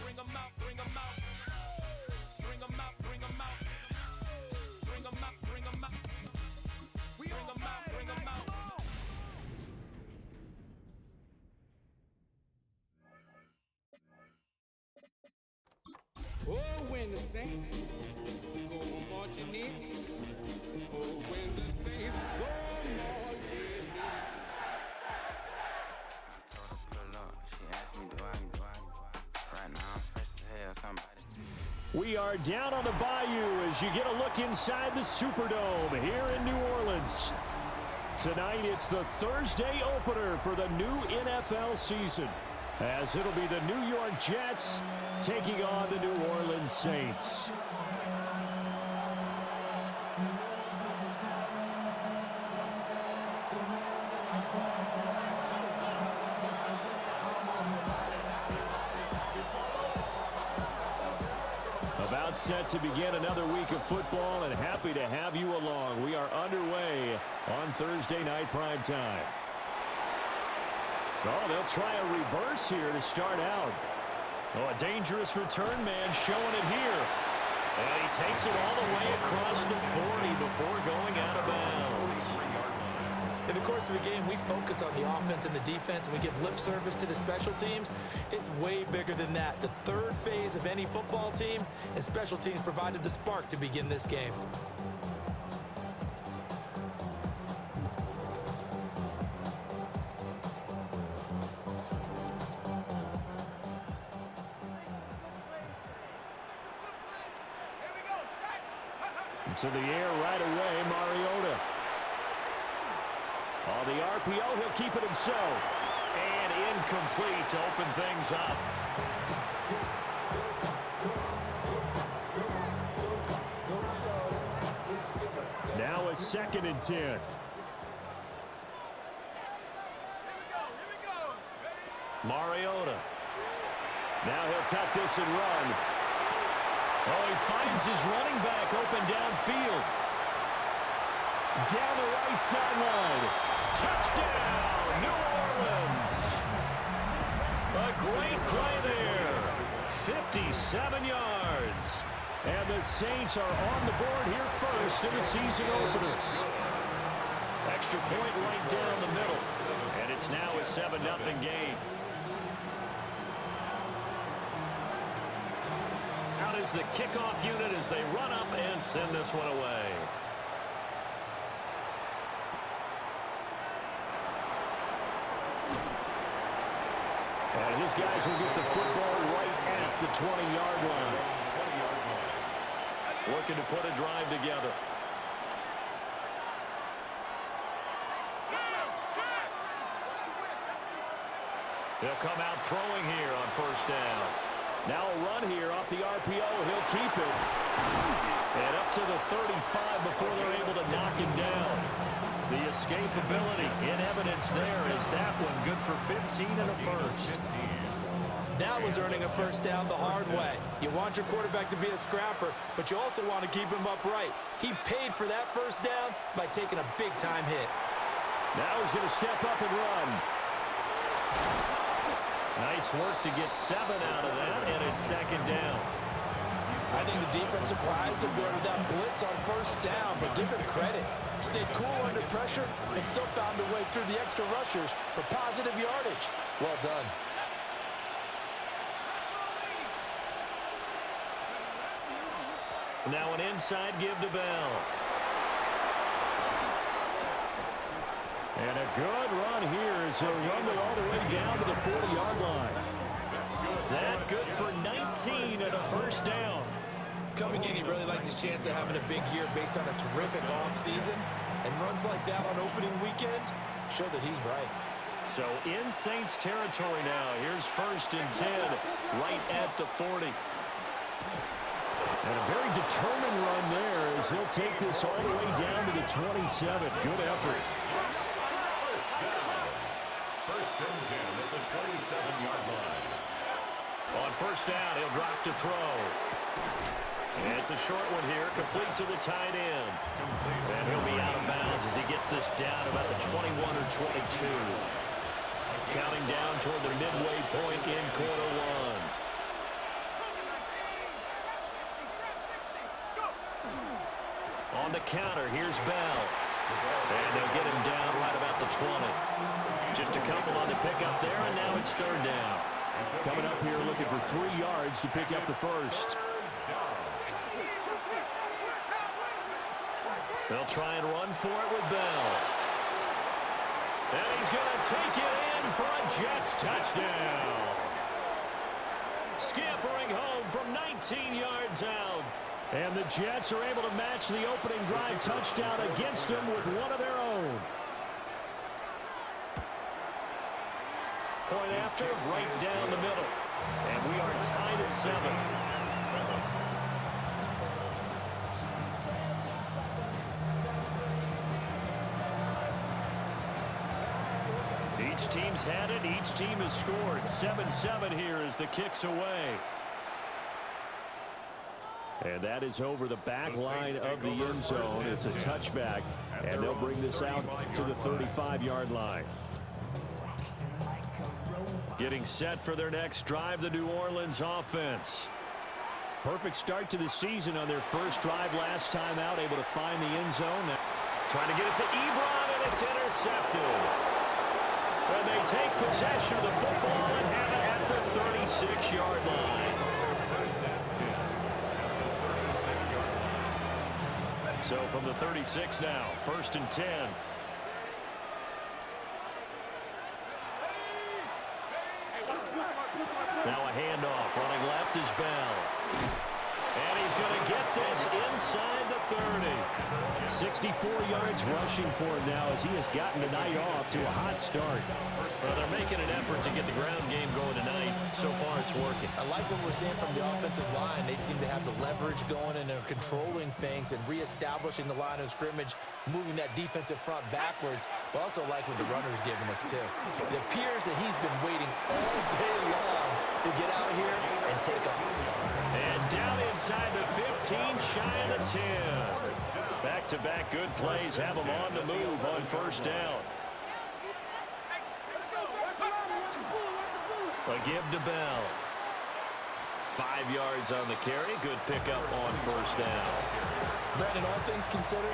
Bring 'em out, bring 'em out. Bring 'em out, bring 'em out. Bring 'em out, bring 'em out. Bring 'em out, bring 'em out. Oh, when the saints go marching in. Oh, when the saints go marching in. I told her pull up. She asked me, do I? Right now I'm fresh as hell. Somebody. We are down on the bayou as you get a look inside the Superdome here in New Orleans. Tonight it's the Thursday opener for the new NFL season, as it'll be the New York Jets taking on the New Orleans Saints. About set to begin another week of football, and happy to have you along. We are underway on Thursday night primetime. Oh, they'll try a reverse here to start out. Oh, a dangerous return man showing it here. And he takes it all the way across the 40 before going out of bounds. In the course of a game, we focus on the offense and the defense, and we give lip service to the special teams. It's way bigger than that. The third phase of any football team, and special teams provided the spark to begin this game. To the air right away, Mariota. On the RPO, he'll keep it himself. And incomplete to open things up. Now a 2nd and 10. Mariota. Now he'll tuck this and run. Oh, he finds his running back open downfield. Down the right sideline. Touchdown, New Orleans. A great play there. 57 yards. And the Saints are on the board here first in the season opener. Extra point right down the middle. And it's now a 7-0 game. Out is the kickoff unit as they run up and send this one away. And his guys will get the football right at the 20-yard line. Working to put a drive together. They'll come out throwing here on first down. Now a run here off the RPO. He'll keep it. And up to the 35 before they're able to knock him down. The escapability in evidence there is that one good for 15 and a first. That was earning a first down the hard way. You want your quarterback to be a scrapper, but you also want to keep him upright. He paid for that first down by taking a big-time hit. Now he's going to step up and run. Nice work to get 7 out of that, and it's 2nd down. I think the defense surprised him there with that blitz on first down, but give him credit. Stayed cool under pressure and still found a way through the extra rushers for positive yardage. Well done. Now an inside give to Bell. And a good run here as he'll run it all the way down to the 40-yard line. That good for 19 and a first down. Coming in, he really liked his chance of having a big year based on a terrific offseason. And runs like that on opening weekend show that he's right. So in Saints territory now. Here's 1st and 10 right at the 40. And a very determined run there as he'll take this all the way down to the 27. Good effort. First and 10 at the 27-yard line. On first down, he'll drop to throw. And it's a short one here, complete to the tight end. And he'll be out of bounds as he gets this down about the 21 or 22. Counting down toward the midway point in quarter one. On the counter, here's Bell. And they'll get him down right about the 20. Just a couple on the pickup there, and now it's third down. Coming up here looking for 3 yards to pick up the first. They'll try and run for it with Bell. And he's going to take it in for a Jets touchdown. Scampering home from 19 yards out. And the Jets are able to match the opening drive touchdown against them with one of their own. Point after, right down the middle. And we are tied at 7. Each team's had it. Each team has scored. 7-7 here as the kick's away. And that is over the back line of the end zone. It's a touchback. And they'll bring this out to the 35-yard line. Getting set for their next drive, the New Orleans offense. Perfect start to the season on their first drive last time out. Able to find the end zone. Trying to get it to Ebron, and it's intercepted. And they take possession of the football and have it at the 36-yard line. So from the 36 now, 1st and 10. Now a handoff. Running left is Bell. And he's going to get this inside the 30. 64 yards rushing for him now as he has gotten the night off to a hot start. Well, they're making an effort to get the ground game going tonight. So far, it's working. I like what we're seeing from the offensive line. They seem to have the leverage going, and they're controlling things and reestablishing the line of scrimmage, moving that defensive front backwards, but also like what the runner's giving us, too. It appears that he's been waiting all day long to get out here and take off. And down inside the 15, shy of the 10. Back-to-back good plays have them on the move on first down. A give to Bell. 5 yards on the carry. Good pickup on first down. Brandon, all things considered,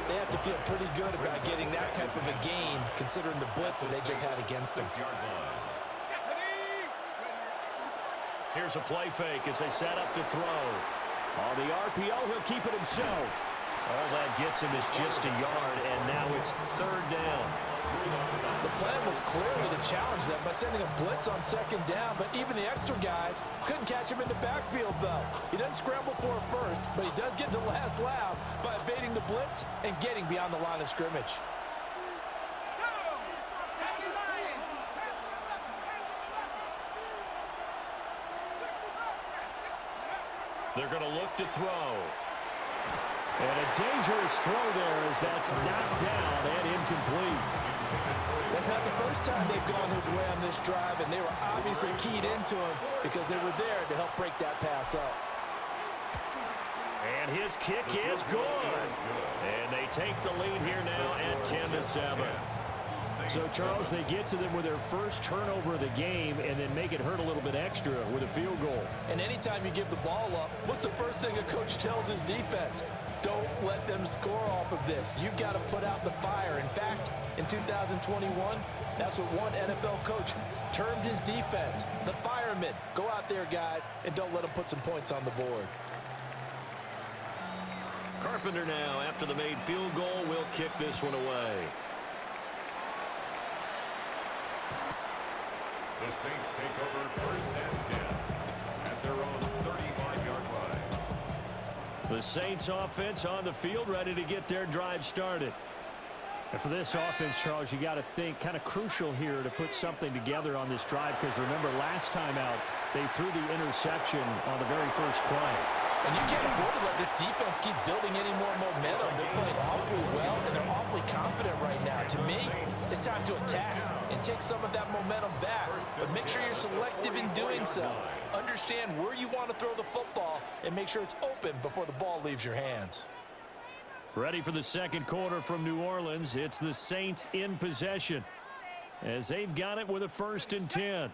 they have to feel pretty good about getting that type of a gain, considering the blitz that they just had against them. Here's a play fake as they set up to throw. On the RPO, he'll keep it himself. All that gets him is just a yard, and now it's third down. The plan was clearly to challenge them by sending a blitz on second down, but even the extra guys couldn't catch him in the backfield, though. He doesn't scramble for it first, but he does get the last laugh by evading the blitz and getting beyond the line of scrimmage. They're going to look to throw. And a dangerous throw there as that's knocked down and incomplete. That's not the first time they've gone his way on this drive, and they were obviously keyed into him because they were there to help break that pass up. And his kick is good. And they take the lead here now at 10-7. So, Charles, they get to them with their first turnover of the game and then make it hurt a little bit extra with a field goal. And anytime you give the ball up, what's the first thing a coach tells his defense? Don't let them score off of this. You've got to put out the fire. In fact, in 2021, that's what one NFL coach termed his defense, the firemen. Go out there, guys, and don't let them put some points on the board. Carpenter now, after the made field goal, will kick this one away. The Saints take over 1st and 10 at their own 35-yard line. The Saints offense on the field, ready to get their drive started. And for this offense, Charles, you got to think kind of crucial here to put something together on this drive, because remember last time out they threw the interception on the very first play. And you can't afford to let this defense keep building any more momentum. They're playing awfully well, and they're awfully confident right now. To me, it's time to attack and take some of that momentum back. But make sure you're selective in doing so. Understand where you want to throw the football and make sure it's open before the ball leaves your hands. Ready for the second quarter from New Orleans. It's the Saints in possession as they've got it with a 1st and 10.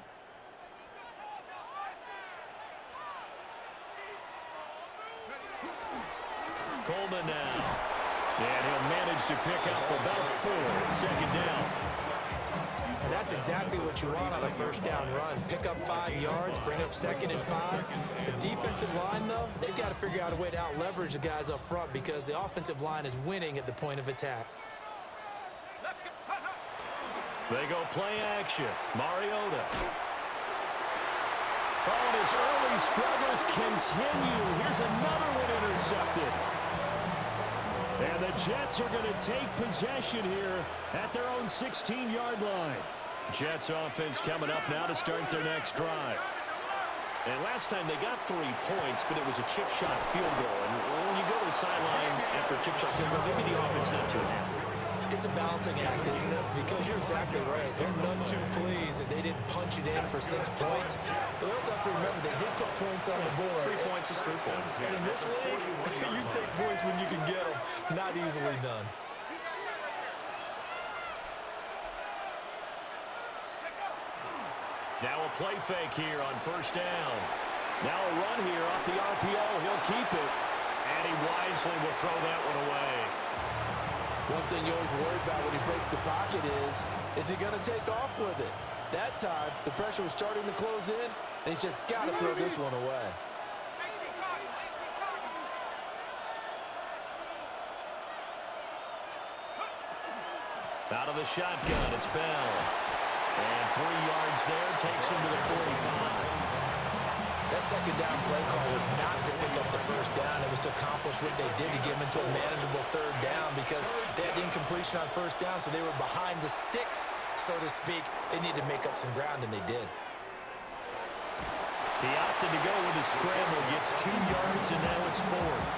Coleman now. And he'll manage to pick up about 4 at second down. And that's exactly what you want on a first down run. Pick up 5 yards, bring up 2nd and 5. The defensive line, though, they've got to figure out a way to out-leverage the guys up front because the offensive line is winning at the point of attack. They go play action. Mariota. Oh, and his early struggles continue. Here's another one intercepted. And the Jets are going to take possession here at their own 16-yard line. Jets offense coming up now to start their next drive. And last time they got 3 points, but it was a chip shot field goal. And when you go to the sideline after a chip shot field goal, maybe the offense not too happy. It's a balancing act, isn't it? Because you're exactly right. They're none too pleased that they didn't punch it in for 6 points. But they also have to remember they did put points on the board. 3 points is 3 points. And in this league, you take points when you can get them. Not easily done. Now a play fake here on first down. Now a run here off the RPO. He'll keep it. And he wisely will throw that one away. One thing you always worry about when he breaks the pocket is he going to take off with it? That time, the pressure was starting to close in, and he's just got to throw this one away. Out of the shotgun, it's Bell. And 3 yards there, takes him to the 45. That second down play call was not to pick up the first down. It was to accomplish what they did to get them into a manageable 3rd down because they had incompletion on first down, so they were behind the sticks, so to speak. They needed to make up some ground, and they did. He opted to go with a scramble, gets 2 yards, and now it's 4th.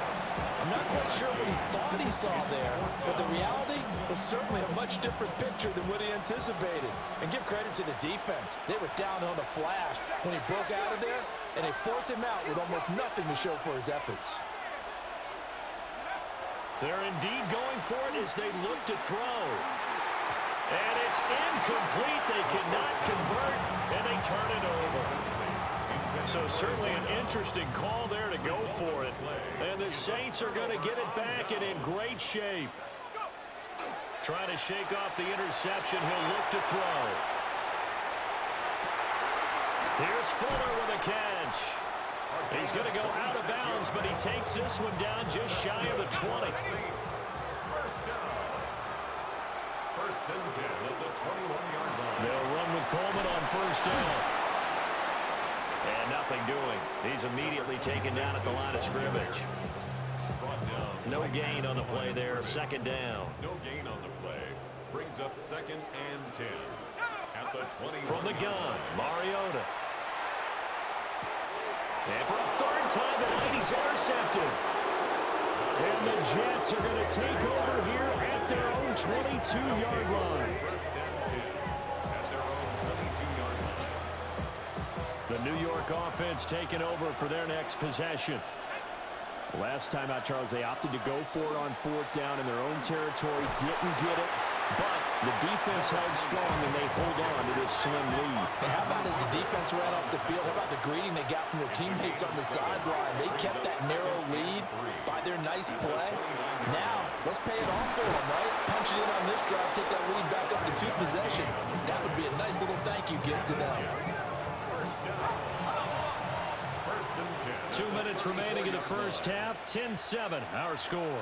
I'm not quite sure what he thought he saw there, but the reality was certainly a much different picture than what he anticipated. And give credit to the defense. They were down on the flash when he broke out of there, and they forced him out with almost nothing to show for his efforts. They're indeed going for it as they look to throw. And it's incomplete. They cannot convert, and they turn it over. So certainly an interesting call there to go for it. And the Saints are going to get it back and in great shape. Trying to shake off the interception. He'll look to throw. Here's Fuller with a catch. He's going to go out of bounds, but he takes this one down just shy of the 20. First and 10 at the 21-yard line. They'll run with Coleman on first down. And nothing doing. He's immediately taken down at the line of scrimmage. No gain on the play there. Second down. No gain on the play. Brings up 2nd and 10 at the 20. From the gun, Mariota. And for a 3rd time tonight, he's intercepted. And the Jets are going to take over here at their own 22-yard line. First and 10 at their own 22-yard line. The New York offense taking over for their next possession. Last time out, Charles, they opted to go for it on 4th down in their own territory. Didn't get it, but the defense held strong, and they hold on to this slim lead. And how about as the defense ran off the field, how about the greeting they got from their teammates on the sideline? They kept that narrow lead by their nice play. Now, let's pay it off for them, right? Punch it in on this drive, take that lead back up to 2 possessions. That would be a nice little thank you gift to them. First and 10. 2 minutes remaining in the first half. 10-7, our score.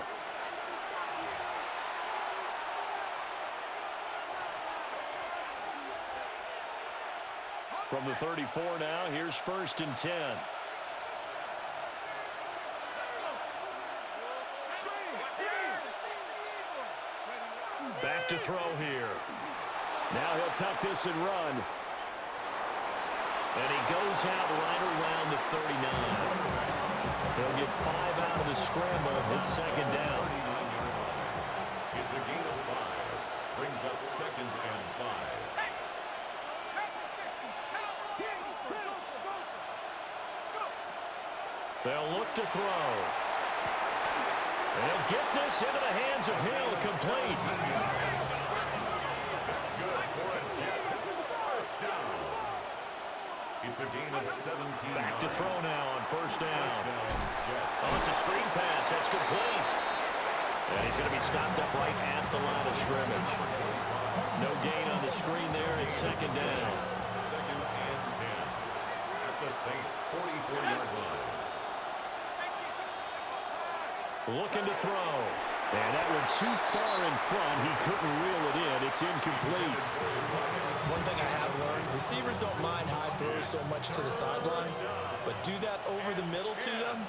From the 34 now, here's 1st and 10. Back to throw here. Now he'll tuck this and run. And he goes out right around the 39. He'll get 5 out of the scramble. It's 2nd down. It's a gain of 5. Brings up 2nd and 5. They'll look to throw. And he'll get this into the hands of Hill, complete. That's good for a Jets. First down. It's a gain of 17. Back to throw now on first down. Jets. Oh, it's a screen pass. That's complete. And he's going to be stopped up right at the line of scrimmage. No gain on the screen there. It's second down. Second and 10 at the Saints' 44-yard line. Looking to throw. And that went too far in front. He couldn't reel it in. It's incomplete. One thing I have learned, receivers don't mind high throws so much to the sideline, but do that over the middle to them,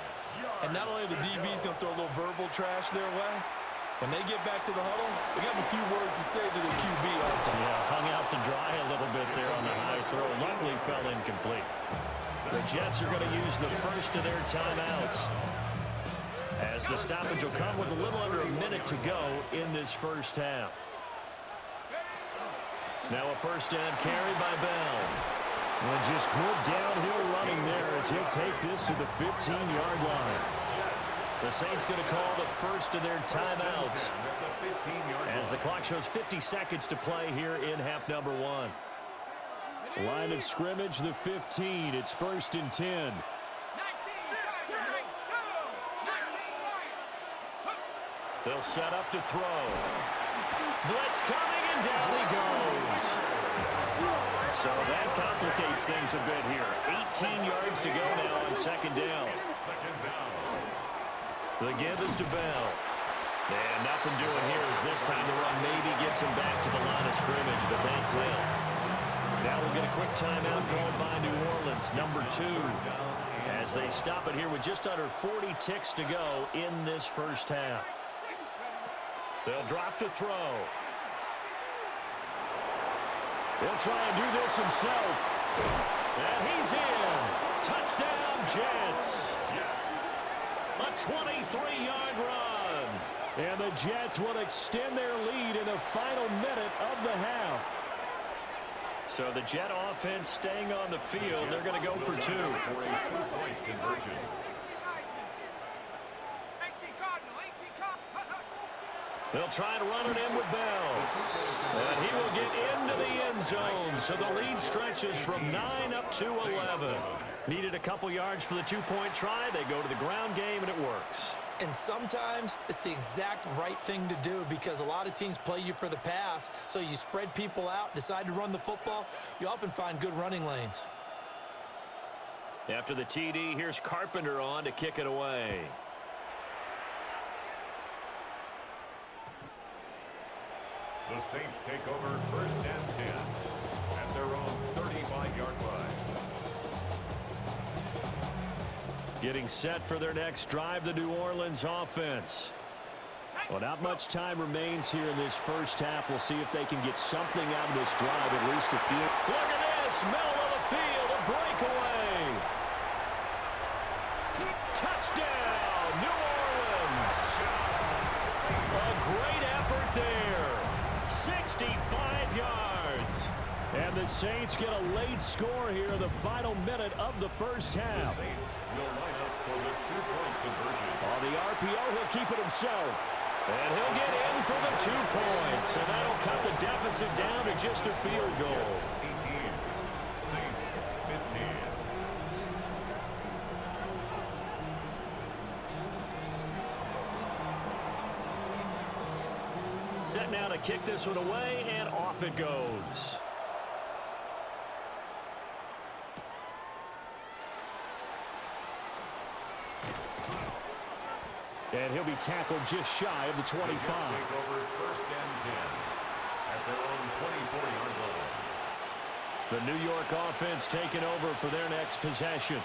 and not only are the DBs going to throw a little verbal trash their way, when they get back to the huddle, they have a few words to say to their QB, aren't they? Yeah, hung out to dry a little bit there on the high throw. Luckily fell incomplete. The Jets are going to use the first of their timeouts, as the stoppage will come with a little under a minute to go in this first half. Now a first down carry by Bell. And just good downhill running there as he'll take this to the 15-yard line. The Saints going to call the first of their timeouts as the clock shows 50 seconds to play here in half number one. Line of scrimmage, the 15. It's first and 10. They'll set up to throw. Blitz coming, and down he goes. So that complicates things a bit here. 18 yards to go now on second down. The give is to Bell. And nothing doing here as this time the run maybe gets him back to the line of scrimmage, but that's it. Now we'll get a quick timeout called by New Orleans, number 2, as they stop it here with just under 40 ticks to go in this first half. They'll drop to throw. He'll try and do this himself. And he's in. Touchdown, Jets. A 23-yard run. And the Jets will extend their lead in the final minute of the half. So the Jet offense staying on the field. They're going to go for 2. For a 2-point conversion. They'll try to run it in with Bell. And he will get into the end zone. So the lead stretches from 9 up to 11. Needed a couple yards for the 2-point try. They go to the ground game, and it works. And sometimes it's the exact right thing to do because a lot of teams play you for the pass. So you spread people out, decide to run the football. You often find good running lanes. After the TD, here's Carpenter on to kick it away. The Saints take over first and 10 at their own 35-yard line. Getting set for their next drive, the New Orleans offense. Well, not much time remains here in this first half. We'll see if they can get something out of this drive, at least a few. Look at this, middle of the field, a breakaway. Touchdown, New Orleans. A great effort there. 65 yards. And the Saints get a late score here in the final minute of the first half. The Saints will line up for the 2-point conversion. On the RPO, he'll keep it himself. And he'll get in for the 2 points. And that'll cut the deficit down to just a field goal. 18, Saints 15. Set now to kick this one away, and off it goes. And he'll be tackled just shy of the 25. The Jets take over first and 10 at their own 24-yard line. The New York offense taking over for their next possession.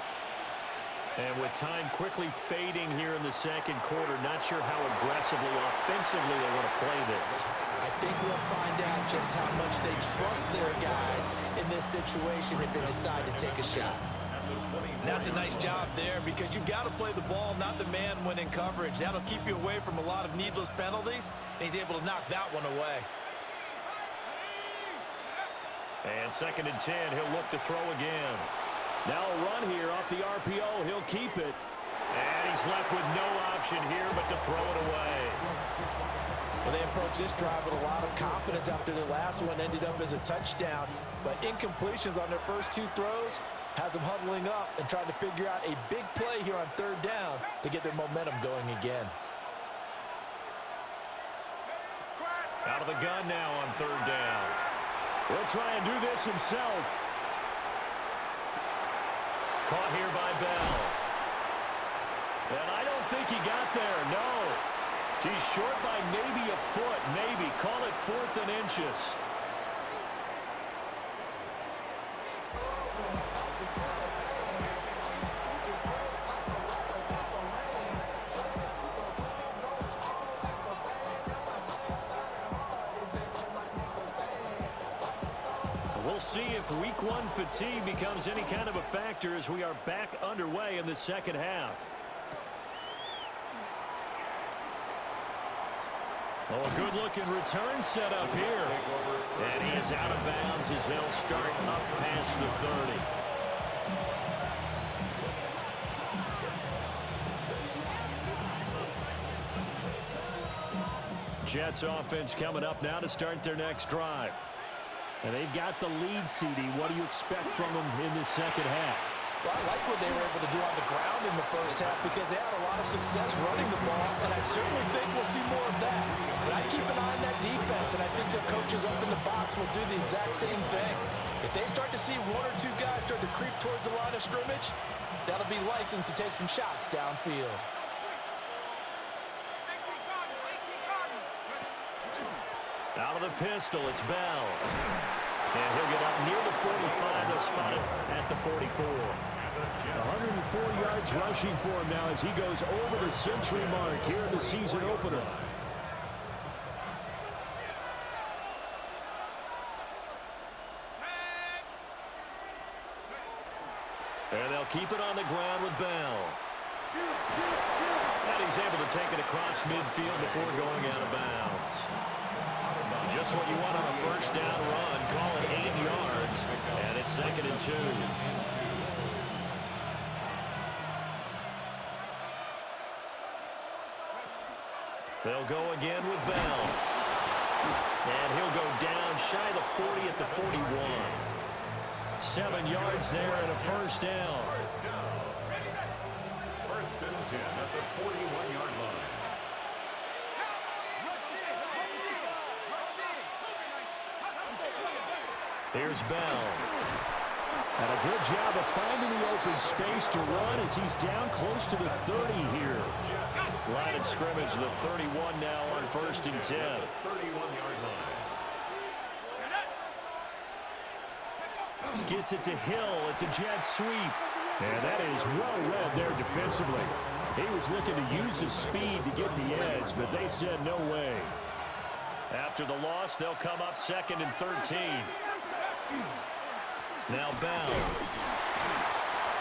And with time quickly fading here in the second quarter, not sure how aggressively, offensively they want to play this. I think we'll find out just how much they trust their guys in this situation if they decide to take a shot. That's a nice job there because you've got to play the ball, not the man when in coverage. That'll keep you away from a lot of needless penalties, and he's able to knock that one away. And second and 10, he'll look to throw again. Now a run here off the RPO. He'll keep it. And he's left with no option here but to throw it away. Well, they approached this drive with a lot of confidence after their last one ended up as a touchdown. But incompletions on their first 2 throws has them huddling up and trying to figure out a big play here on third down to get their momentum going again. Out of the gun now on third down. He'll try and do this himself. Caught here by Bell. And I don't think he got there, no. He's short by maybe a foot, maybe. Call it 4th and inches. We'll see if week 1 fatigue becomes any kind of a factor as we are back underway in the second half. Oh, a good-looking return set up here. And he is out of bounds as they'll start up past the 30. Jets offense coming up now to start their next drive. And they've got the lead, CD. What do you expect from them in the second half? Well, I like what they were able to do on the ground in the first half because they had a lot of success running the ball, and I certainly think we'll see more of that. But I keep an eye on that defense, and I think their coaches up in the box will do the exact same thing. If they start to see 1 or 2 guys start to creep towards the line of scrimmage, that'll be licensed to take some shots downfield. Out of the pistol, it's Bell. And he'll get up near the 45. They'll spot it at the 44. 104 yards rushing for him now as he goes over the century mark here in the season opener. And they'll keep it on the ground with Bell. And he's able to take it across midfield before going out of bounds. Just what you want on a first down run. Call it 8 yards. And it's 2nd and 2. They'll go again with Bell. And he'll go down shy of the 40 at the 41. 7 yards there and a first down. First and 10 at the 41-yard line. Here's Bell. And a good job of finding the open space to run as he's down close to the 30 here. Line of scrimmage, the 31 now on 1st and 10. 31-yard line. Gets it to Hill. It's a jet sweep. And that is well read there defensively. He was looking to use his speed to get the edge, but they said no way. After the loss, they'll come up 2nd and 13. Now Bell.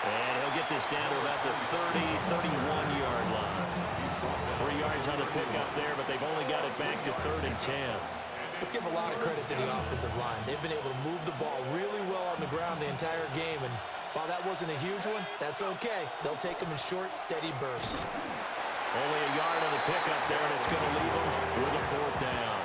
And he'll get this down to about the 30, 31-yard line. 3 yards on the pickup there, but they've only got it back to 3rd and 10. Let's give a lot of credit to the offensive line. They've been able to move the ball really well on the ground the entire game, and while that wasn't a huge one, that's okay. They'll take them in short, steady bursts. Only a yard on the pickup there, and it's going to leave them with a 4th down.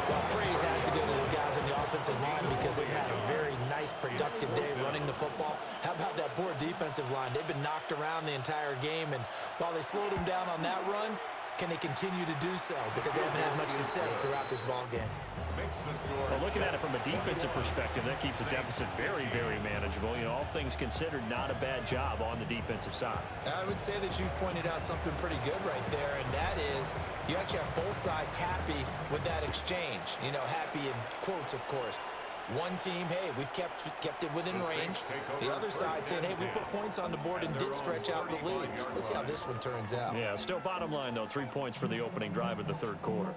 Well, praise has to go to the guys on the offensive line because they've had a very nice, productive day running the football. How about that poor defensive line? They've been knocked around the entire game, and while they slowed them down on that run, can they continue to do so? Because they haven't had much success throughout this ball game. Well, looking at it from a defensive perspective, that keeps the deficit very, very manageable. You know, all things considered, not a bad job on the defensive side. I would say that you've pointed out something pretty good right there, and that is you actually have both sides happy with that exchange. You know, happy in quotes, of course. One team, hey, we've kept it within range. The other side saying, hey, we put points on the board and did stretch out the lead. Let's see how this one turns out. Yeah, still bottom line, though, 3 points for the opening drive of the 3rd quarter.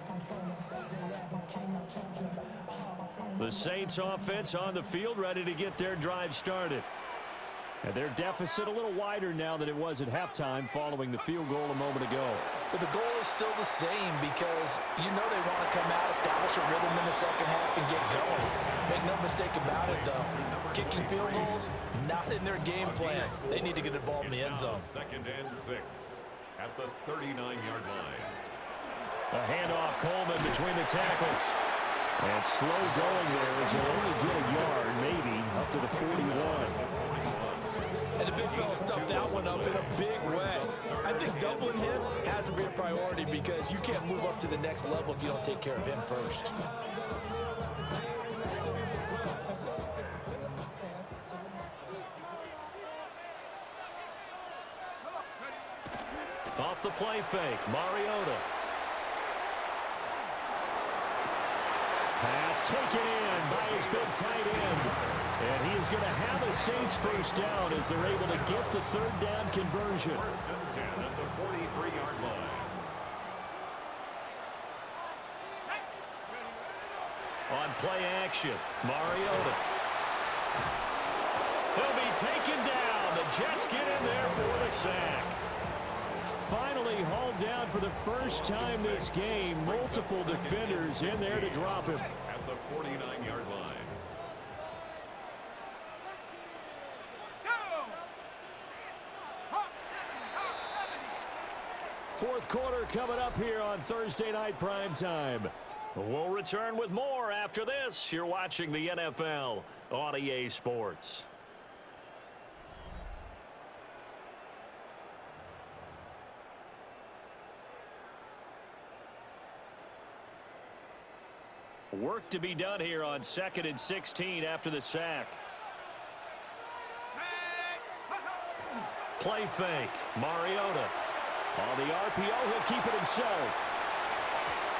The Saints offense on the field, ready to get their drive started. And their deficit a little wider now than it was at halftime following the field goal a moment ago. But the goal is still the same because you know they want to come out, establish a rhythm in the second half, and get going. Make no mistake about it, though. Kicking field goals, not in their game plan. They need to get the ball in the end zone. 2nd and 6 at the 39-yard line. A handoff, Coleman between the tackles. And slow going there as he'll only get a yard, maybe, up to the 41. And to the big fella stuffed that one up in a big way. I think doubling him has to be a priority because you can't move up to the next level if you don't take care of him first. Off the play fake, Mariota. Pass taken in by his big tight end. And he is going to have a Saints first down as they're able to get the third down conversion. First and 10 at the 43-yard line. On play action, Mariota. He'll be taken down. The Jets get in there for the sack. Finally hauled down for the first time this game. Multiple defenders in there to drop him. At the 49-yard line. Fourth quarter coming up here on Thursday Night Primetime. We'll return with more after this. You're watching the NFL on EA Sports. Work to be done here on 2nd and 16 after the sack. Play fake. Mariota. On the RPO, he'll keep it himself.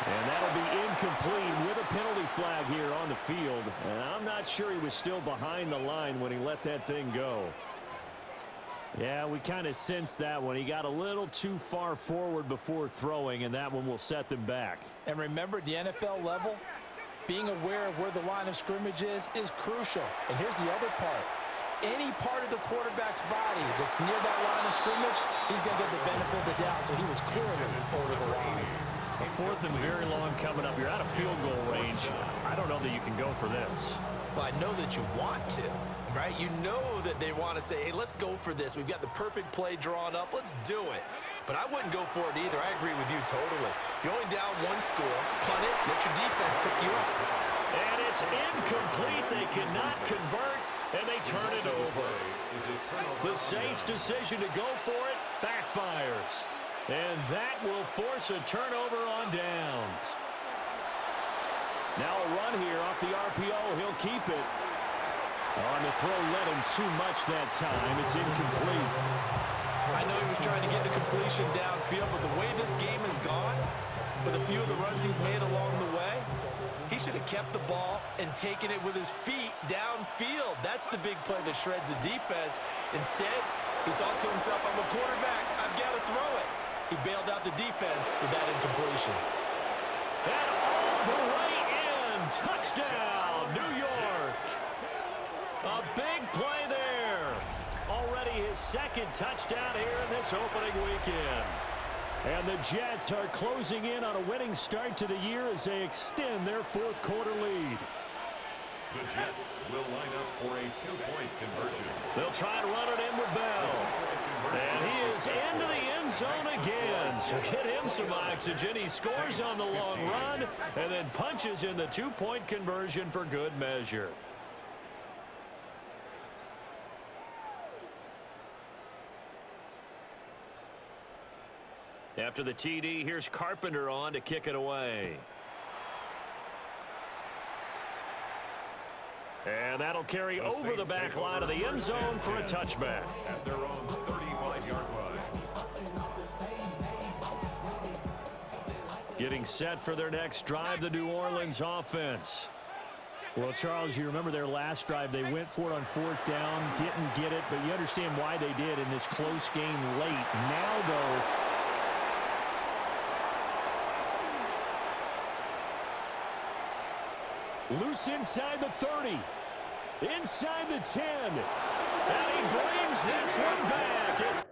And that'll be incomplete with a penalty flag here on the field. And I'm not sure he was still behind the line when he let that thing go. Yeah, we kind of sensed that one. He got a little too far forward before throwing, and that one will set them back. And remember, the NFL level, being aware of where the line of scrimmage is crucial. And here's the other part. Any part of the quarterback's body that's near that line of scrimmage, he's going to get the benefit of the doubt. So he was clearly over the line. A fourth and very long coming up. You're out of field goal range. I don't know that you can go for this. Well, I know that you want to, right? You know that they want to say, hey, let's go for this. We've got the perfect play drawn up. Let's do it. But I wouldn't go for it either. I agree with you totally. You're only down one score. Punt it. Let your defense pick you up. And it's incomplete. They cannot convert, and they turn it over. The Saints' decision to go for it backfires. And that will force a turnover on downs. Now a run here off the RPO. He'll keep it. On the throw, led him too much that time. It's incomplete. I know he was trying to get the completion downfield, but the way this game has gone, with a few of the runs he's made along the way, he should have kept the ball and taken it with his feet downfield. That's the big play that shreds the defense. Instead, he thought to himself, I'm a quarterback. I've got to throw it. He bailed out the defense with that incompletion. And all the way in. Touchdown, New York. A big play there. Already his second touchdown here in this opening weekend. And the Jets are closing in on a winning start to the year as they extend their fourth quarter lead. The Jets will line up for a two-point conversion. They'll try to run it in with Bell. And he is into the end zone again. So get him some oxygen. He scores on the long run and then punches in the two-point conversion for good measure. After the TD, here's Carpenter on to kick it away. And that'll carry over the back line of the end zone for a touchback. At their own 35-yard line. Getting set for their next drive, the New Orleans offense. Well, Charles, you remember their last drive. They went for it on fourth down, didn't get it, but you understand why they did in this close game late. Now, though, loose inside the 30. Inside the 10. And he brings this one back. It's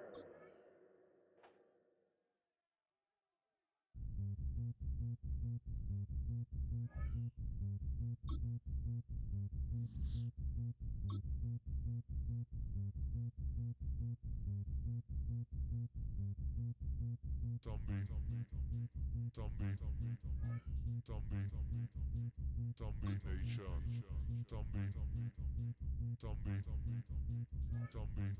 Zombie Nation. Zombie.